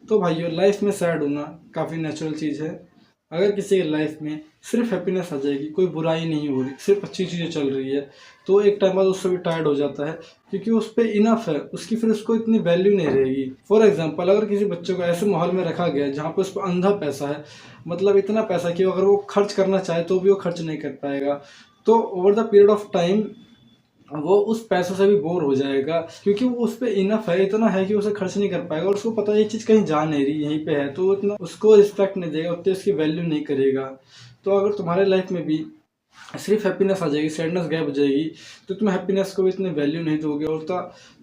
तो भाइयों लाइफ में सैड होना काफ़ी नेचुरल चीज़ है। अगर किसी की लाइफ में सिर्फ हैप्पीनेस आ जाएगी, कोई बुराई नहीं हो रही, सिर्फ अच्छी चीज़ें चल रही है, तो एक टाइम बाद उससे भी टायर्ड हो जाता है, क्योंकि उस पर इनफ है, उसकी फिर उसको इतनी वैल्यू नहीं रहेगी। फॉर एग्जांपल, अगर किसी बच्चे को ऐसे माहौल में रखा गया है जहाँ पर उस पर अंधा पैसा है, मतलब इतना पैसा कि अगर वो खर्च करना चाहे तो भी वो खर्च नहीं कर पाएगा, तो over the period of time वो उस पैसों से भी बोर हो जाएगा, क्योंकि वो उस पर इनफ है, इतना है कि उसे खर्च नहीं कर पाएगा और उसको पता है ये चीज़ कहीं जा नहीं रही, यहीं पे है, तो उतना उसको रिस्पेक्ट नहीं देगा, उतनी उसकी वैल्यू नहीं करेगा। तो अगर तुम्हारे लाइफ में भी सिर्फ हैप्पीनेस आ जाएगी, सैडनेस गायब हो जाएगी, तो तुम हैप्पीनेस को भी इतनी वैल्यू नहीं दोगे और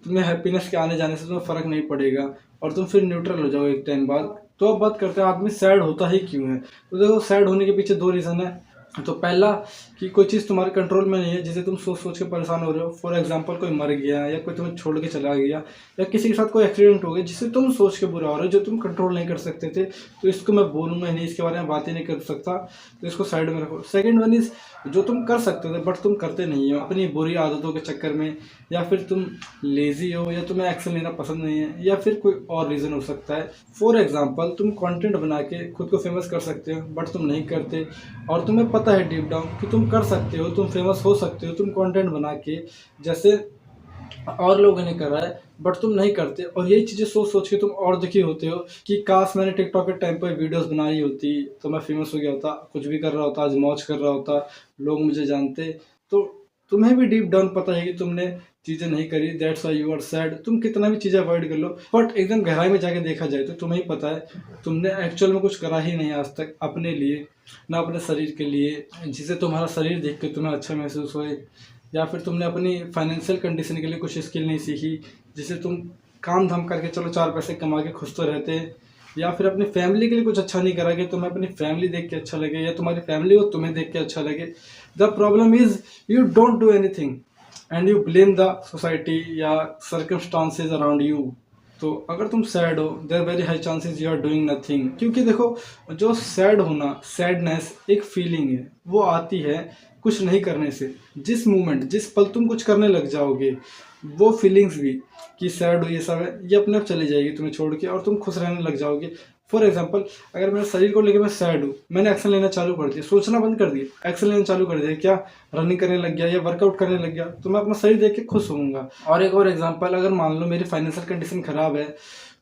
तुम्हें हैप्पीनेस के आने जाने से तुम्हें फ़र्क नहीं पड़ेगा और तुम फिर न्यूट्रल हो जाओगे एक टाइम बाद। तो अब बात करते हैं आदमी सैड होता ही क्यों है। तो देखो, सैड होने के पीछे दो रीज़न है। तो पहला कि कोई चीज़ तुम्हारे कंट्रोल में नहीं है, जिसे तुम सोच सोच के परेशान हो रहे हो। फॉर एग्जांपल, कोई मर गया या कोई तुम्हें छोड़ के चला गया या किसी के साथ कोई एक्सीडेंट हो गया जिससे तुम सोच के बुरा हो रहे हो, जो तुम कंट्रोल नहीं कर सकते थे। तो इसको मैं बोलूँगा नहीं, इसके बारे में बात ही नहीं कर सकता, तो इसको साइड में रखो। सेकेंड वन इज़ जो तुम कर सकते थे बट तुम करते नहीं हो अपनी बुरी आदतों के चक्कर में, या फिर तुम लेज़ी हो, या तुम्हें एक्शन लेना पसंद नहीं है, या फिर कोई और रीज़न हो सकता है। फॉर एग्जांपल, तुम कंटेंट बना के खुद को फेमस कर सकते हो बट तुम नहीं करते, और तुम्हें पता है डीप डाउन कि तुम कर सकते हो, तुम फेमस हो सकते हो, तुम कंटेंट बना के, जैसे और लोगों ने करा है, बट तुम नहीं करते। और यही चीज़ें सोच सोच के तुम और दुखी होते हो कि काश मैंने टिकटॉक के टाइम पर वीडियोस बनाई होती तो मैं फेमस हो गया होता, कुछ भी कर रहा होता, आज मौज कर रहा होता, लोग मुझे जानते। तो तुम्हें भी डीप डाउन पता है कि तुमने चीज़ें नहीं करी, that's why you are sad. तुम कितना भी चीज़ें अवॉइड कर लो, बट एकदम गहराई में जाके देखा जाए तो तुम्हें ही पता है तुमने एक्चुअल में कुछ करा ही नहीं आज तक अपने लिए, ना अपने शरीर के लिए, जिसे तुम्हारा शरीर देख के तुम्हें अच्छा महसूस होए, या फिर तुमने अपनी फाइनेंशियल कंडीशन के लिए कुछ स्किल नहीं सीखी जिसे तुम काम धाम करके चलो चार पैसे कमा के खुश तो रहते, या फिर अपनी फैमिली के लिए कुछ अच्छा नहीं करा कि तुम्हें अपनी फैमिली देख के अच्छा लगे या तुम्हारी फैमिली को तुम्हें देख के अच्छा लगे। The problem is you don't do anything and you blame the society या सर्कमस्टांसेस अराउंड यू। तो अगर तुम सैड हो, there very high chances you are doing nothing, क्योंकि देखो, जो सैड होना, सैडनेस एक फीलिंग है, वो आती है कुछ नहीं करने से। जिस मोमेंट, जिस पल तुम कुछ करने लग जाओगे, वो फीलिंग्स भी कि सैड हो, ये सब है, ये अपने आप चली जाएगी तुम्हें छोड़ के और तुम खुश रहने लग जाओगे। फॉर एग्जाम्पल, अगर मेरे शरीर को लेकर मैं सैड हूँ, मैंने एक्शन लेना चालू कर दिया, सोचना बंद कर दिया, एक्शन लेना चालू कर दिया, क्या रनिंग करने लग गया या वर्कआउट करने लग गया, तो मैं अपना शरीर देख के खुश होऊंगा। और एक और एग्जाम्पल, अगर मान लो मेरी फाइनेंशियल कंडीशन खराब है,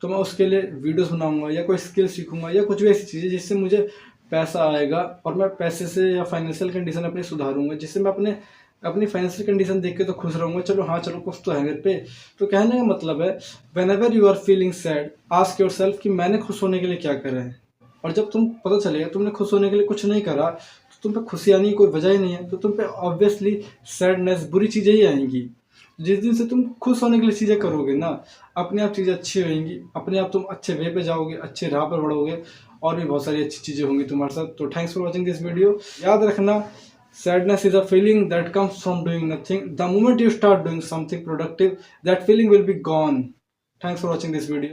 तो मैं उसके लिए वीडियोस बनाऊंगा या कोई स्किल सीखूंगा या कुछ भी ऐसी चीज़ें जिससे मुझे पैसा आएगा, और मैं पैसे से या फाइनेंशियल कंडीशन अपनी सुधारूंगा, जिससे मैं अपनी फाइनेंशियल कंडीशन देख के तो खुश रहूंगा, चलो हाँ चलो कुछ तो है मेरे पे। तो कहने का मतलब है, whenever you are feeling sad, ask yourself कि मैंने खुश होने के लिए क्या करा है। और जब तुम पता चलेगा तुमने खुश होने के लिए कुछ नहीं करा, तो तुम पे खुशी आने की कोई वजह ही नहीं है, तो तुम पे ऑब्वियसली सैडनेस, बुरी चीज़ें ही आएंगी। जिस दिन से तुम खुश होने के लिए चीज़ें करोगे ना, अपने आप चीज़ें अच्छी होंगी, अपने आप तुम अच्छे वे पे जाओगे, अच्छे राह पर बढ़ोगे, और भी बहुत सारी अच्छी चीज़ें होंगी तुम्हारे साथ। तो thanks for watching this video. याद रखना, sadness is a feeling that comes from doing nothing. The moment you start doing something productive, that feeling will be gone. Thanks for watching this video.